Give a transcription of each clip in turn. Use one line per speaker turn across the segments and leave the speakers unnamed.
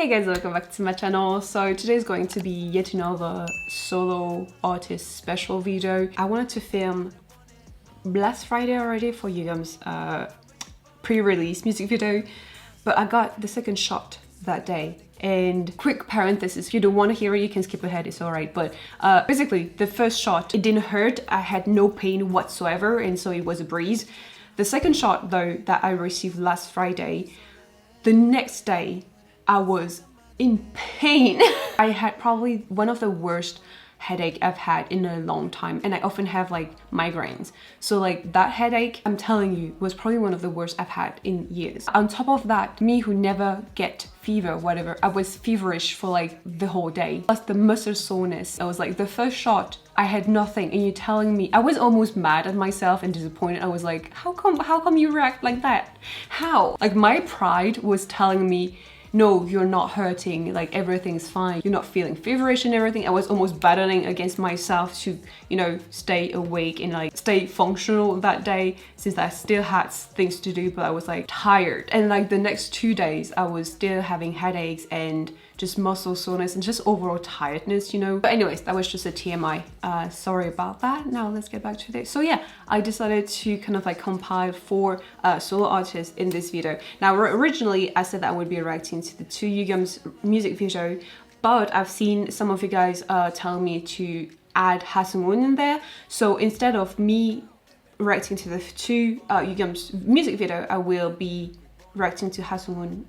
Hey guys, welcome back to my channel. So today is going to be yet another solo artist special video. I wanted to film last Friday already for Yugyeom's pre-release music video, but I got the second shot that day. And quick parenthesis, if you don't want to hear it, you can skip ahead, it's alright. But basically, the first shot, it didn't hurt. I had no pain whatsoever, and so it was a breeze. The second shot, though, that I received last Friday, the next day, I was in pain. I had probably one of the worst headache I've had in a long time, and I often have like migraines, so like that headache, I'm telling you, was probably one of the worst I've had in years. On top of that, me who never get fever, whatever, I was feverish for like the whole day, plus the muscle soreness. I was like, the first shot I had nothing, and you're telling me, I was almost mad at myself and disappointed. I was like, how come you react like that? How? Like my pride was telling me, no, you're not hurting, like everything's fine, you're not feeling feverish and everything. I was almost battling against myself to, you know, stay awake and like stay functional that day, since I still had things to do, but I was like tired. And like the next 2 days I was still having headaches and just muscle soreness and just overall tiredness, you know. But anyways, that was just a TMI. Sorry about that. Now let's get back to this. So yeah, I decided to kind of like compile 4 solo artists in this video. Now originally I said that I would be reacting to the 2 Yugyeom's music video, but I've seen some of you guys tell me to add Sungwoon in there. So instead of me reacting to the 2 Yugyeom's music video, I will be reacting to Sungwoon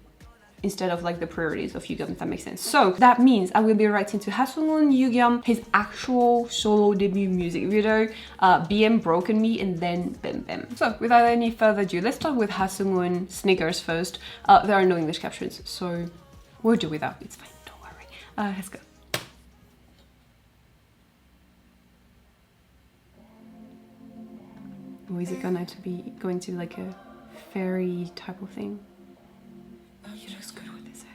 instead of like the priorities of Yugyeom, if that makes sense. So that means I will be reacting to Sungwoon, Yugyeom, his actual solo debut music video, BM Broken Me, and then Bambam. So without any further ado, let's start with Sungwoon Sneakers first. There are no English captions, so we'll do without. It's fine, don't worry. Let's go. Or is it going to be like a fairy type of thing? He looks good with his hair.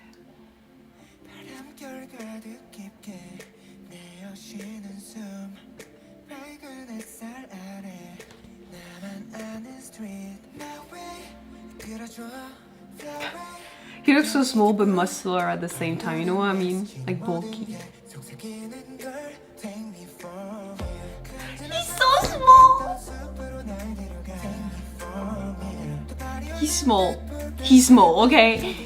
He looks so small but muscular at the same time, you know what I mean? Like bulky. He's so small! He's small. He's small, okay?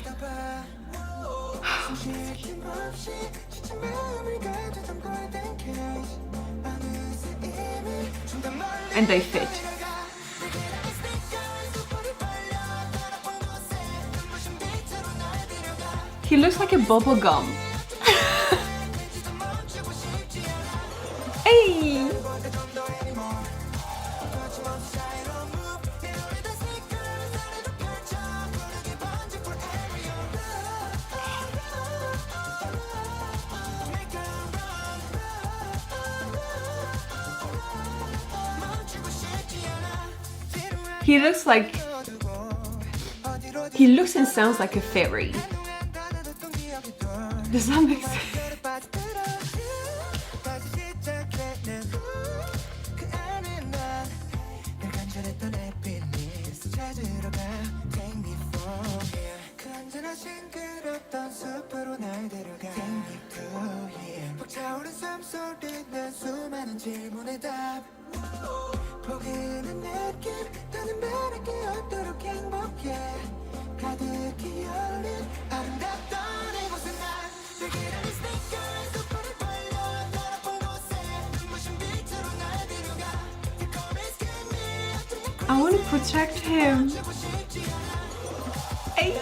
And they fit. He looks like a bubble gum. Hey! He looks and sounds like a fairy. Does that make sense? I want to protect him. Hey.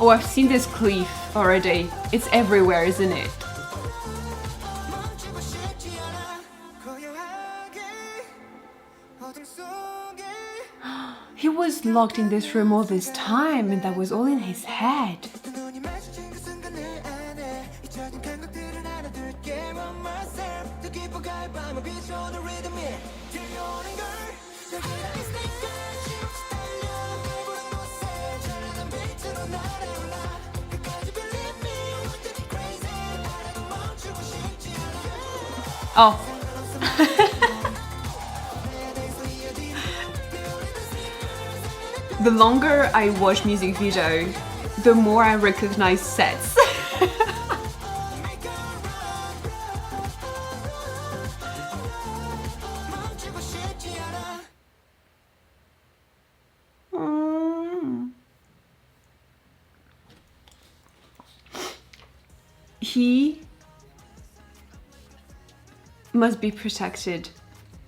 Oh, I've seen this clip already. It's everywhere, isn't it? He was locked in this room all this time, and that was all in his head. Oh. The longer I watch music video, the more I recognize sets. He must be protected.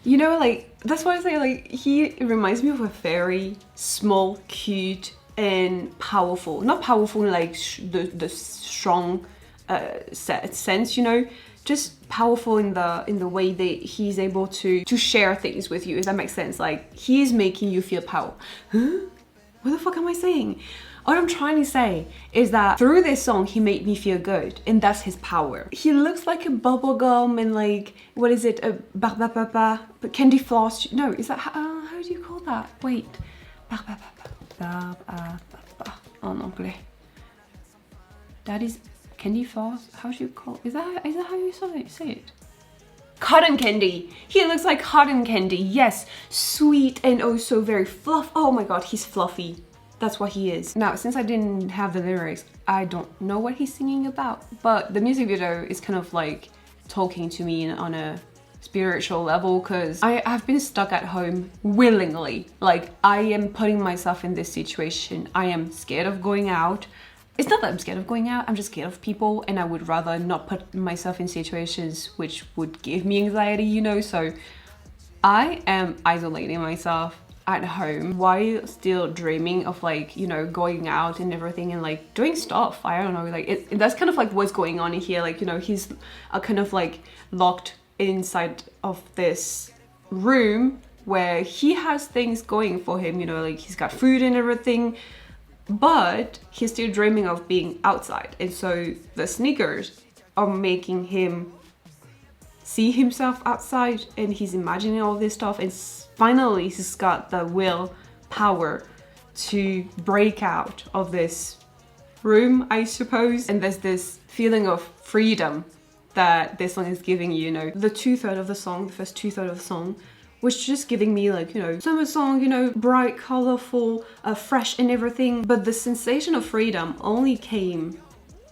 You know, like, that's why I say, like, he reminds me of a very small, cute, and powerful. Not powerful in, like, the strong sense, you know? Just powerful in the way that he's able to share things with you, if that makes sense. Like, he's making you feel power. Huh? What the fuck am I saying? What I'm trying to say is that through this song, he made me feel good, and that's his power. He looks like a bubblegum and like, what is it, a barbapapa, but candy floss. No, is that, how do you call that? Wait, barbapapa, en anglais. That is candy floss, how do you call, is that how you say it? Cotton candy. He looks like cotton candy, yes. Sweet and also very fluff. Oh my god, he's fluffy. That's what he is. Now, since I didn't have the lyrics, I don't know what he's singing about, but the music video is kind of like talking to me on a spiritual level, because I've been stuck at home willingly. Like, I am putting myself in this situation. I am scared of going out. It's not that I'm scared of going out, I'm just scared of people, and I would rather not put myself in situations which would give me anxiety, you know? So I am isolating myself at home while still dreaming of, like, you know, going out and everything and like doing stuff. I don't know, like that's kind of like what's going on in here. Like, you know, he's kind of like locked inside of this room where he has things going for him, you know, like he's got food and everything, but he's still dreaming of being outside. And so the sneakers are making him see himself outside, and he's imagining all this stuff, and finally he's got the will power to break out of this room, I suppose. And there's this feeling of freedom that this song is giving you, you know. The two-thirds of the song, the first two-thirds of the song, was just giving me, like, you know, summer song, you know, bright, colorful, fresh and everything. But the sensation of freedom only came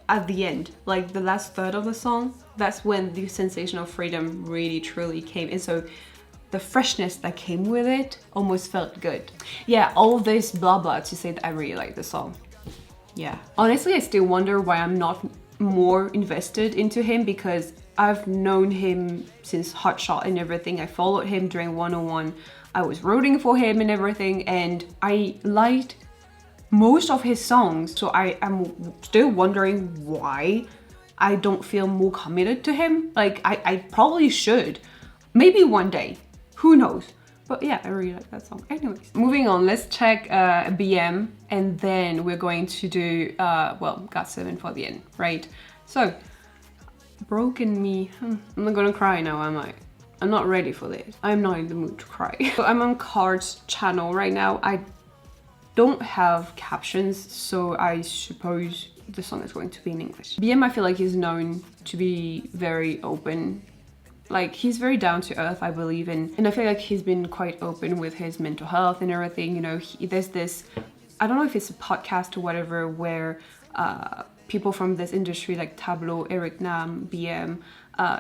at the end, like the last third of the song. That's when the sensation of freedom really truly came. And so the freshness that came with it almost felt good. Yeah, all this blah blah to say that I really like the song. Yeah, honestly, I still wonder why I'm not more invested into him, because I've known him since Hotshot and everything. I followed him during 101. I was rooting for him and everything, and I liked most of his songs. So I am still wondering why I don't feel more committed to him. Like, I probably should. Maybe one day. Who knows? But yeah, I really like that song. Anyways, moving on, let's check BM, and then we're going to do, well, GOT7 for the end, right? So, Broken Me. I'm not gonna cry now, am I? I'm not ready for this. I'm not in the mood to cry. So I'm on Card's channel right now. I don't have captions, so I suppose the song is going to be in English. BM, I feel like he's known to be very open. Like, he's very down to earth, I believe, and I feel like he's been quite open with his mental health and everything. You know, there's this, I don't know if it's a podcast or whatever, where people from this industry like Tableau, Eric Nam, BM,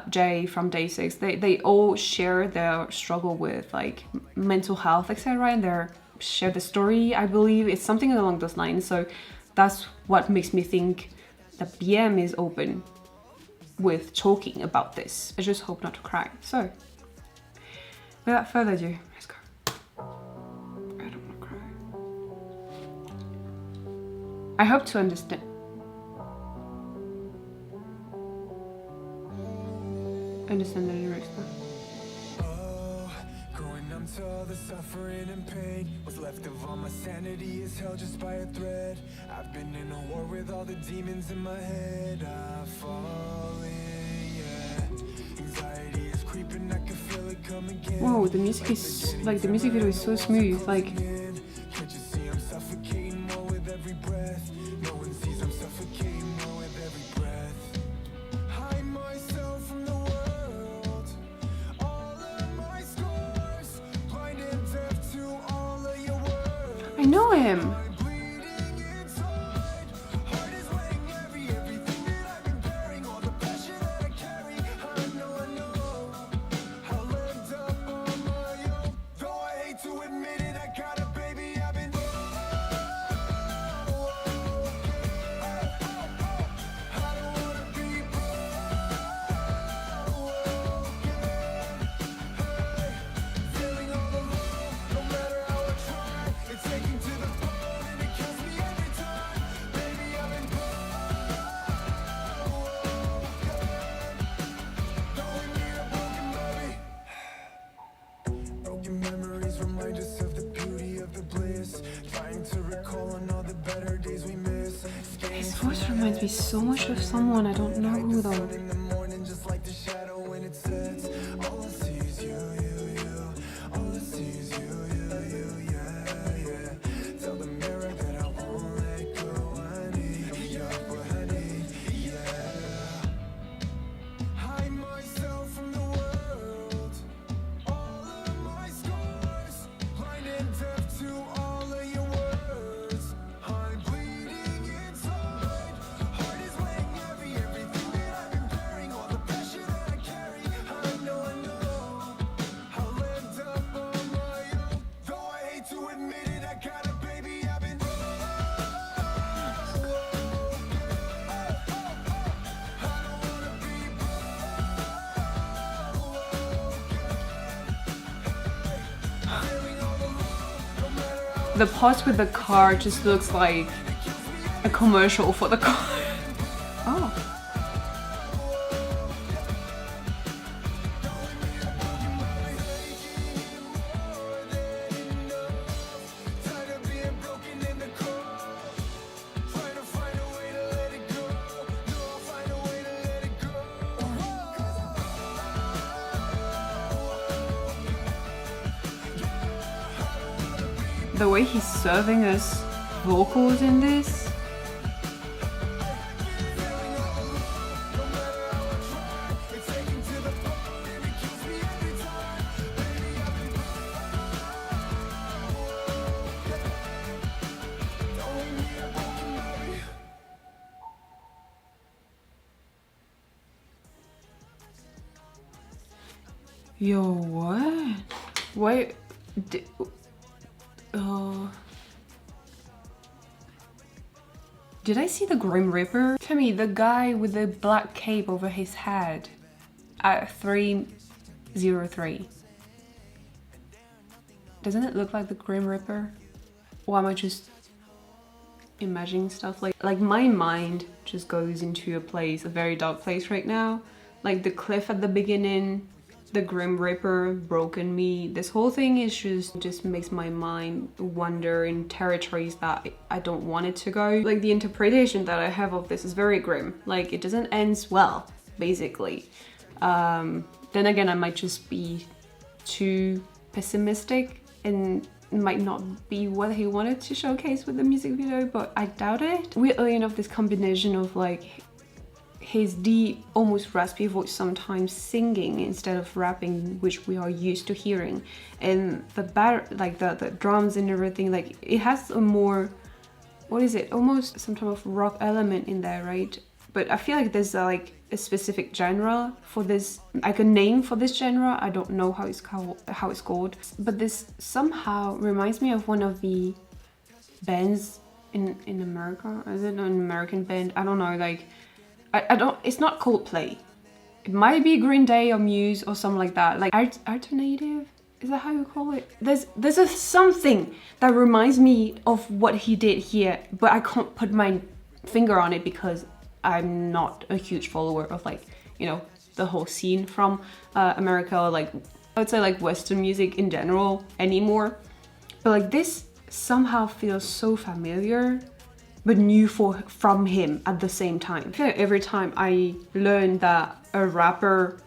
Jay from Day 6, they all share their struggle with like mental health, etc. and they share the story, I believe. It's something along those lines. So that's what makes me think that BM is open with talking about this. I just hope not to cry. So without further ado, let's go. I don't want to cry. I hope to understand. Understand the lyrics now. All the suffering and pain, what's left of all my sanity is held just by a thread. I've been in a war with all the demons in my head. I've fallen, yeah. Anxiety is creeping, I can feel it come again. Whoa, the music is like, the music video is so smooth. Like, can't you see I'm suffocating more with every breath? No one sees I'm suffocating more with every breath. Hide myself from the world. I know him. His voice reminds me so much of someone, I don't know who though. The part with the car just looks like a commercial for the car. Oh. The way he's serving us vocals in this. Yo, what? Wait. Did I see the Grim Reaper? To me, the guy with the black cape over his head at 303. Doesn't it look like the Grim Reaper? Or am I just imagining stuff? Like my mind just goes into a place, a very dark place right now. Like the cliff at the beginning, the Grim Reaper, Broken Me. This whole thing is just makes my mind wander in territories that I don't want it to go. Like the interpretation that I have of this is very grim. Like it doesn't end well, basically. Then again, I might just be too pessimistic and it might not be what he wanted to showcase with the music video, but I doubt it. Weirdly enough, this combination of like his deep, almost raspy voice, sometimes singing instead of rapping, which we are used to hearing, and the the drums and everything, like it has a more, what is it, almost some type of rock element in there, right? But I feel like there's like a specific genre for this, like a name for this genre. I don't know how it's called, but this somehow reminds me of one of the bands in America. Is it an American band? I don't know, like I don't, it's not Coldplay. It might be Green Day or Muse or something like that. Like alternative, is that how you call it? There's a something that reminds me of what he did here, but I can't put my finger on it because I'm not a huge follower of, like, you know, the whole scene from America, or like I would say like Western music in general anymore. But like this somehow feels so familiar, but new from him at the same time. I feel like every time I learn that a rapper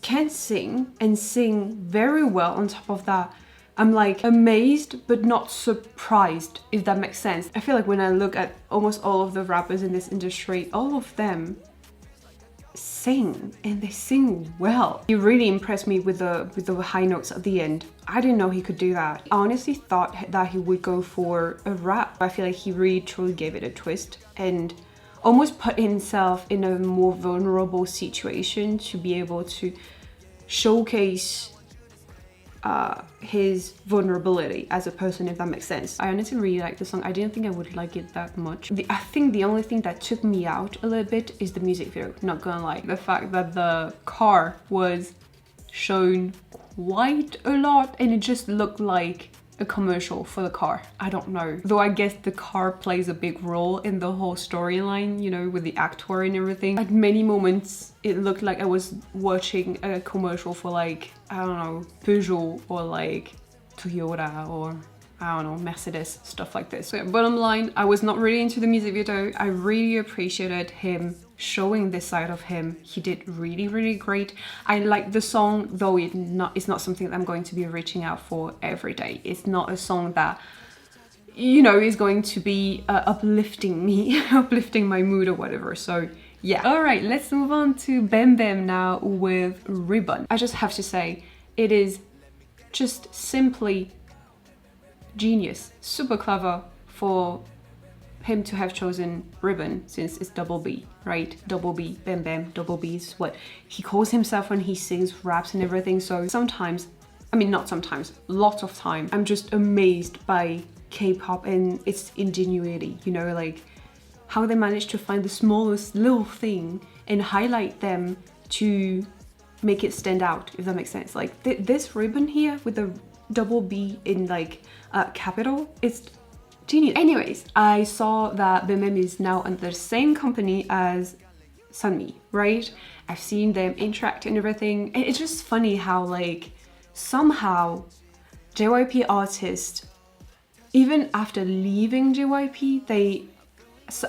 can sing and sing very well on top of that, I'm like amazed but not surprised, if that makes sense. I feel like when I look at almost all of the rappers in this industry, all of them sing, and they sing well. He really impressed me with the high notes at the end. I didn't know he could do that. I honestly thought that he would go for a rap. I feel like he really truly gave it a twist and almost put himself in a more vulnerable situation to be able to showcase his vulnerability as a person, if that makes sense. I honestly really like the song. I didn't think I would like it that much. I think the only thing that took me out a little bit is the music video, not gonna lie. The fact that the car was shown quite a lot and it just looked like a commercial for the car. I don't know. Though I guess the car plays a big role in the whole storyline, you know, with the actor and everything. At many moments, it looked like I was watching a commercial for like, I don't know, Peugeot or like Toyota or I don't know, Mercedes, stuff like this. So bottom line, I was not really into the music video. I really appreciated him showing this side of him. He did really, really great. I like the song, though it's not something that I'm going to be reaching out for every day. It's not a song that, you know, is going to be uplifting me, uplifting my mood or whatever. So yeah. All right, let's move on to Bambam now with Ribbon. I just have to say, it is just simply genius, super clever for him to have chosen Ribbon, since it's double B, right? Double B, Bambam, double B is what he calls himself when he sings, raps and everything. So sometimes, I mean not sometimes, lots of time, I'm just amazed by K-pop and its ingenuity, you know, like how they manage to find the smallest little thing and highlight them to make it stand out, if that makes sense. Like this ribbon here with the double B in like capital, it's genius. Anyways, I saw that Bambam is now under the same company as Sunmi, right? I've seen them interact and everything, and it's just funny how like somehow JYP artists, even after leaving JYP, they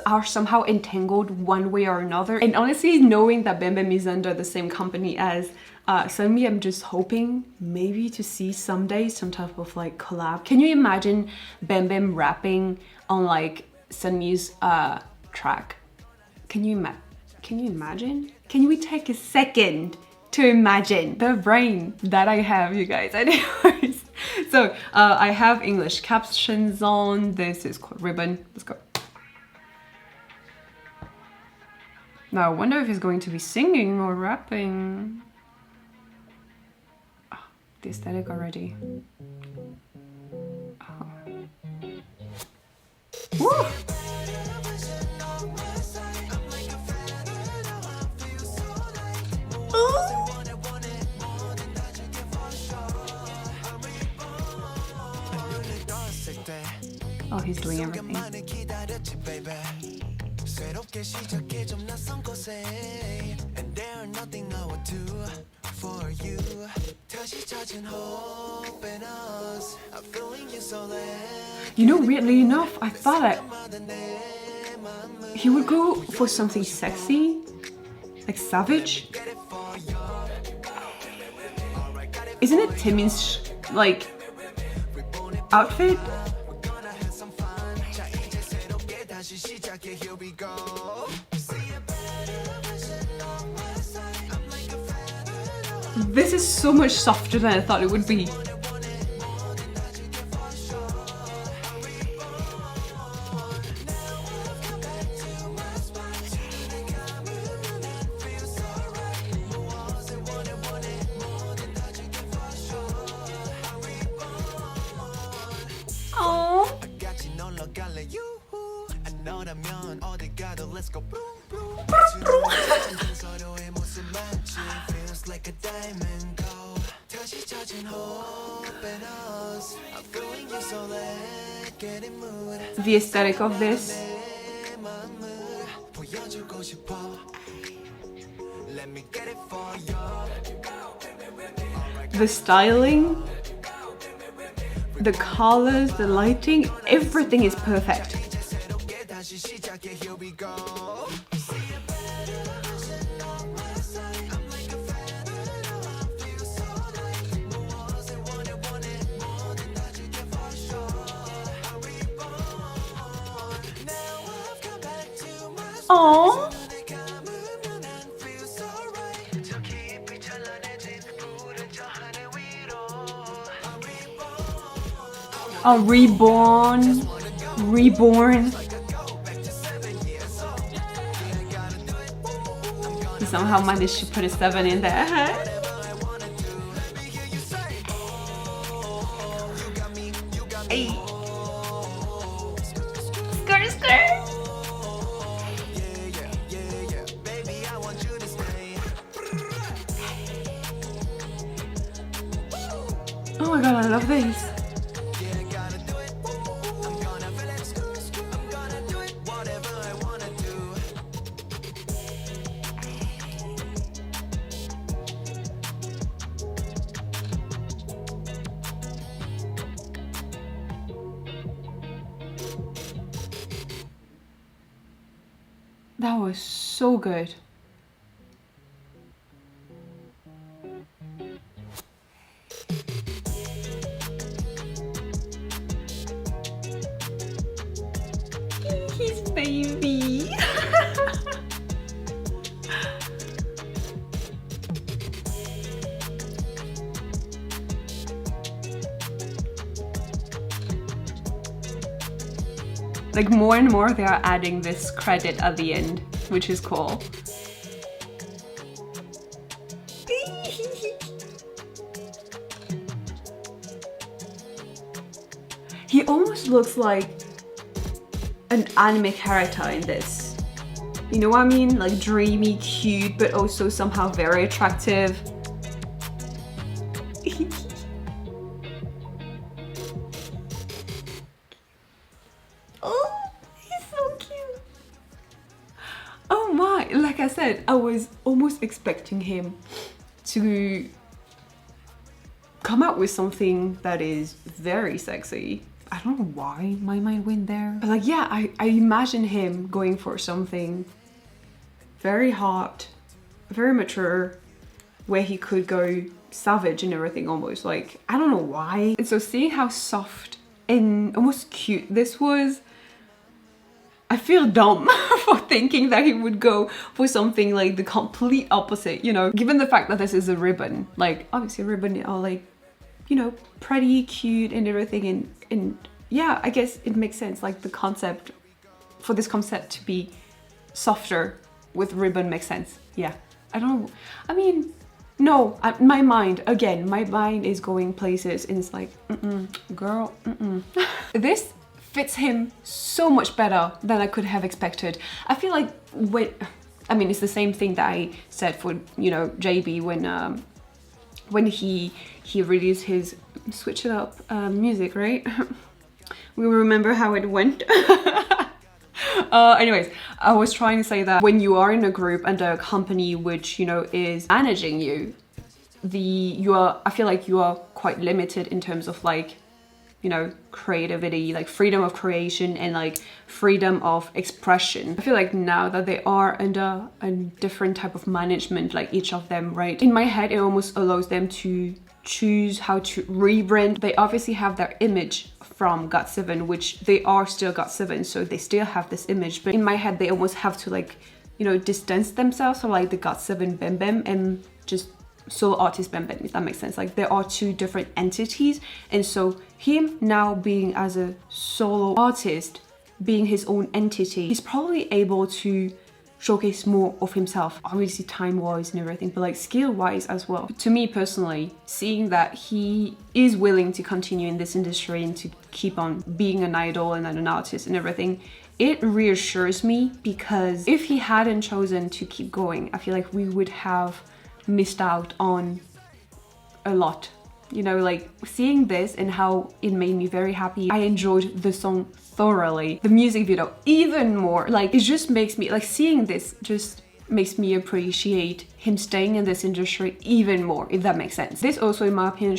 are somehow entangled one way or another. And honestly, knowing that Bambam is under the same company as Sunmi, I'm just hoping maybe to see someday some type of like collab. Can you imagine Bambam rapping on like Sunmi's track? Can you imagine? Can we take a second to imagine the brain that I have, you guys? Anyways, so I have English captions on. This is called Ribbon. Let's go. Now I wonder if he's going to be singing or rapping. Oh, the aesthetic already. Oh. Woo! Oh, he's doing everything. You know, weirdly enough, I thought that he would go for something sexy, like savage. Isn't it Timmy's like outfit? This is so much softer than I thought it would be. The aesthetic of this. The styling, the colors, the lighting, everything is perfect. Aww. Oh, Reborn. Reborn. He somehow managed to put a 7 in there. Hey. Skirt, skirt. Oh my god, I love this. That was so good. His baby. Like more and more they are adding this credit at the end, which is cool. He almost looks like an anime character in this. You know what I mean? Like dreamy, cute, but also somehow very attractive. Oh, he's so cute. Oh my, like I said, I was almost expecting him to come out with something that is very sexy. I don't know why my mind went there. But like, yeah, I imagine him going for something very hot, very mature, where he could go savage and everything almost. Like, I don't know why. And so seeing how soft and almost cute this was, I feel dumb for thinking that he would go for something like the complete opposite, you know? Given the fact that this is a ribbon, like obviously a ribbon are like, you know, pretty cute and everything, and yeah, I guess it makes sense, like the concept, for this concept to be softer with ribbon makes sense. Yeah, I don't know, I mean, no, my mind is going places and it's like, girl, This fits him so much better than I could have expected. I feel like it's the same thing that I said for, you know, JB when he released his Switch It Up music, right? We remember how it went. Anyways, I was trying to say that when you are in a group and a company which, you know, is managing you, I feel like you are quite limited in terms of like, you know, creativity, like freedom of creation and like freedom of expression. I feel like now that they are under a different type of management, like each of them, right? In my head, it almost allows them to choose how to rebrand. They obviously have their image from GOT7, which they are still GOT7, so they still have this image. But in my head, they almost have to like, you know, distance themselves from like the GOT7 Bambam and just solo artist Bambam, if that makes sense. Like there are two different entities, and so him now being as a solo artist, being his own entity, he's probably able to showcase more of himself, obviously time-wise and everything, but like skill-wise as well. To me personally, seeing that he is willing to continue in this industry and to keep on being an idol and an artist and everything, it reassures me, because if he hadn't chosen to keep going, I feel like we would have missed out on a lot. You know, like seeing this and how it made me very happy. I enjoyed the song thoroughly. The music video even more. Like it just makes me, like seeing this just makes me appreciate him staying in this industry even more, if that makes sense. This also, in my opinion,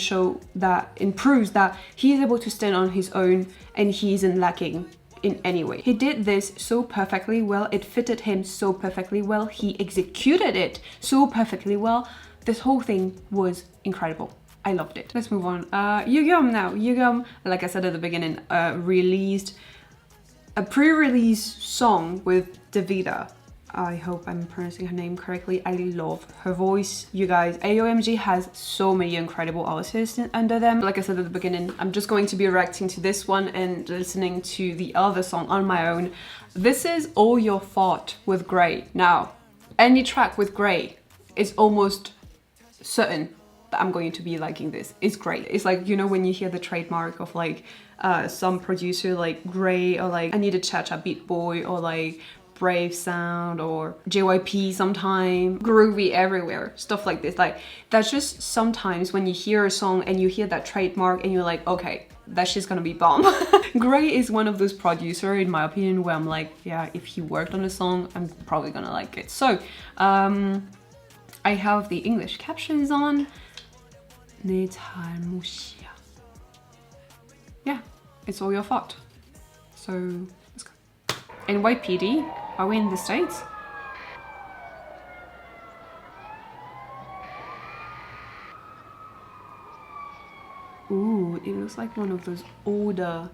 proves that he is able to stand on his own and he isn't lacking in any way. He did this so perfectly well. It fitted him so perfectly well. He executed it so perfectly well. This whole thing was incredible. I loved it. Let's move on. Yugyeom now. Yugyeom, like I said at the beginning, released a pre-release song with Davida. I hope I'm pronouncing her name correctly. I love her voice. You guys, AOMG has so many incredible artists under them. Like I said at the beginning, I'm just going to be reacting to this one and listening to the other song on my own. This is All Your Fault with Grey. Now, any track with Grey is almost certain that I'm going to be liking this. It's great. It's like, you know, when you hear the trademark of like some producer like Grey, or like I Need a Cha-Cha Beat Boy, or like Brave Sound, or JYP sometime, groovy everywhere, stuff like this. Like, that's just sometimes when you hear a song and you hear that trademark and you're like, okay, that shit's gonna be bomb. Grey is one of those producers, in my opinion, where I'm like, yeah, if he worked on a song, I'm probably gonna like it. So, I have the English captions on. 내 잘못이야. Yeah, it's all your fault. So, let's go. NYPD, are we in the States? Ooh, it looks like one of those older,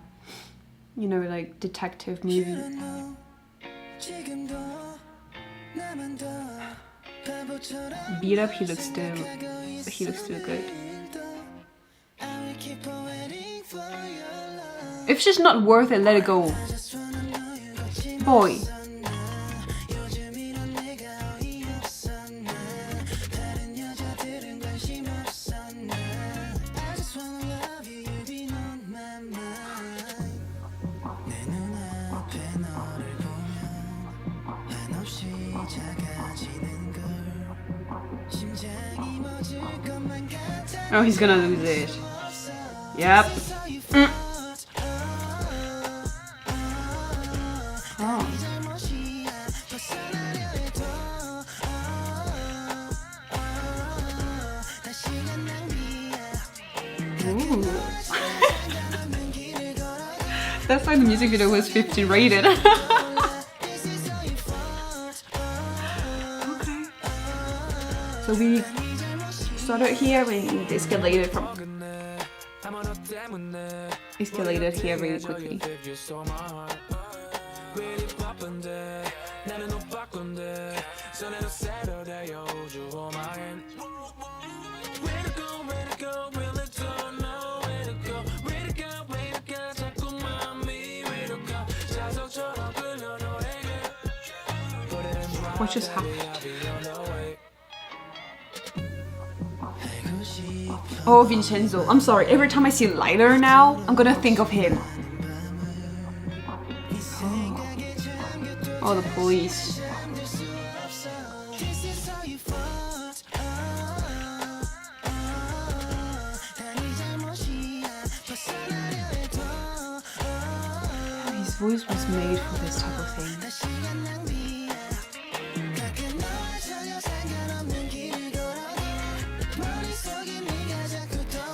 you know, like detective movies. Beat up, he looks still good. If she's not worth it, let it go. Boy. Oh, he's gonna lose it. Yep. Oh. Ooh. That's why the music video was 15 rated. Okay. So we started here and it escalated here really quickly. What just happened? Oh, Vincenzo. I'm sorry. Every time I see Lighter now, I'm gonna think of him. Oh, the police. His voice was made for this type of thing.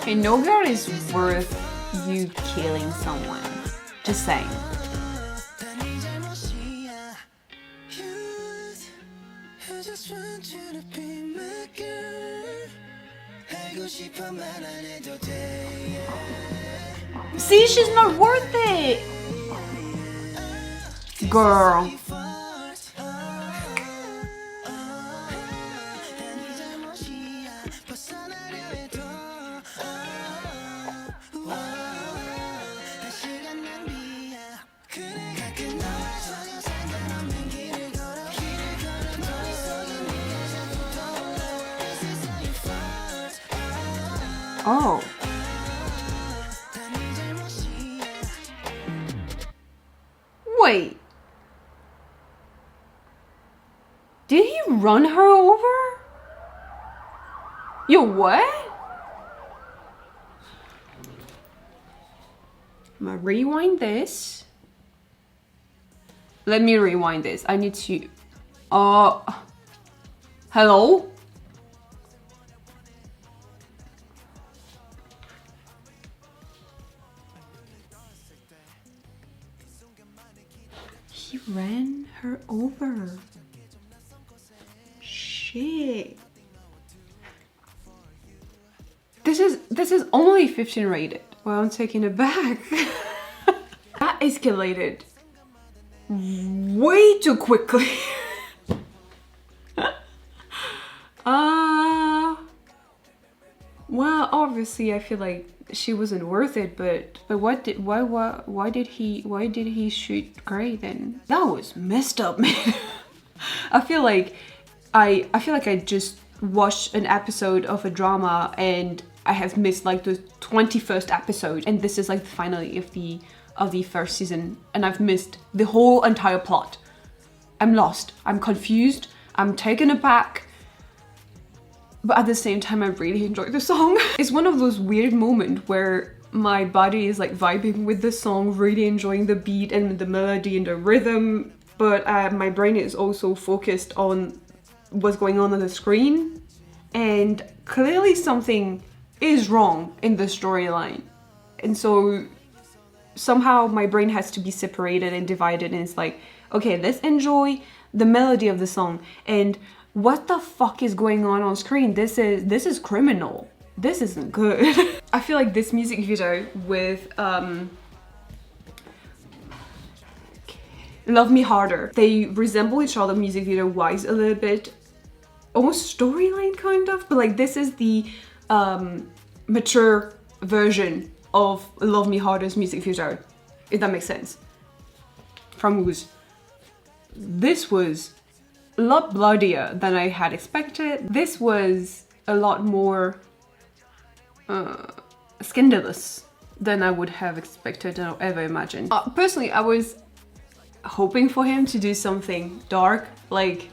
Okay, no girl is worth you killing someone. Just saying. See, she's not worth it. Girl. Oh. Wait. Did he run her over? Yo, what? I'm gonna rewind this. Let me rewind this. I need to... Hello? He ran her over. Shit. This is only 15 rated. Well, I'm taking it back. That escalated way too quickly. Well, obviously I feel like she wasn't worth it, but why did he shoot Grey then? That was messed up, man. I feel like I just watched an episode of a drama and I have missed like the 21st episode, and this is like the finale of the first season, and I've missed the whole entire plot. I'm lost, I'm confused, I'm taken aback. But at the same time, I really enjoy the song. It's one of those weird moments where my body is like vibing with the song, really enjoying the beat and the melody and the rhythm, but my brain is also focused on what's going on the screen, and clearly something is wrong in the storyline. And so somehow my brain has to be separated and divided, and it's like, okay, let's enjoy the melody of the song, and what the fuck is going on screen? This is criminal. This isn't good. I feel like this music video with Love Me Harder, they resemble each other music video wise a little bit, almost storyline kind of, but like this is the mature version of Love Me Harder's music video, if that makes sense. From Woo's. This was a lot bloodier than I had expected. This was a lot more scandalous than I would have expected or ever imagined. Personally, I was hoping for him to do something dark. Like,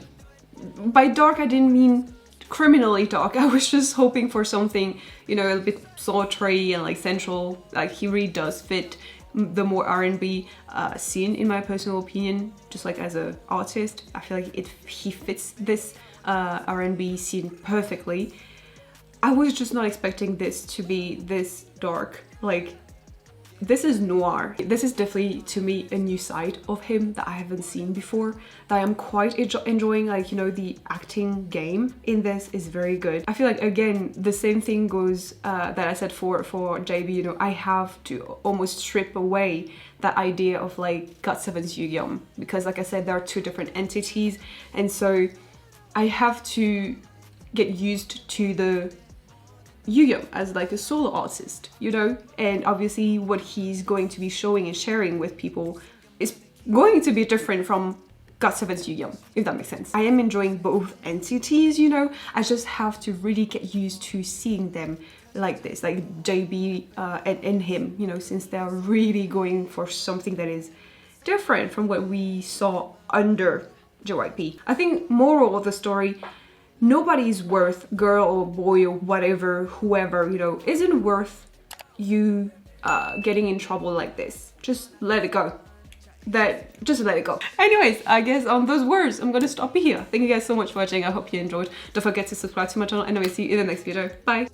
by dark I didn't mean criminally dark, I was just hoping for something, you know, a bit sultry and like sensual. Like, he really does fit the more R&B scene, in my personal opinion. Just like as an artist, I feel like he fits this R&B scene perfectly. I was just not expecting this to be this dark. Like, this is noir. This is definitely, to me, a new side of him that I haven't seen before, that I'm quite enjoying. Like, you know, the acting game in this is very good. I feel like, again, the same thing goes that I said for JB, you know, I have to almost strip away that idea of like GOT7's Yugyeom, because like I said, there are two different entities, and so I have to get used to the Yugyeom as like a solo artist, you know, and obviously what he's going to be showing and sharing with people is going to be different from GOT7's Yugyeom, if that makes sense. I am enjoying both entities, you know, I just have to really get used to seeing them like this, like JB and him, you know, since they're really going for something that is different from what we saw under JYP. I think moral of the story, nobody's worth, girl or boy or whatever, whoever, you know, isn't worth you getting in trouble like this. Just let it go. Just let it go. Anyways, I guess on those words, I'm gonna stop here. Thank you guys so much for watching. I hope you enjoyed. Don't forget to subscribe to my channel, and I will see you in the next video. Bye.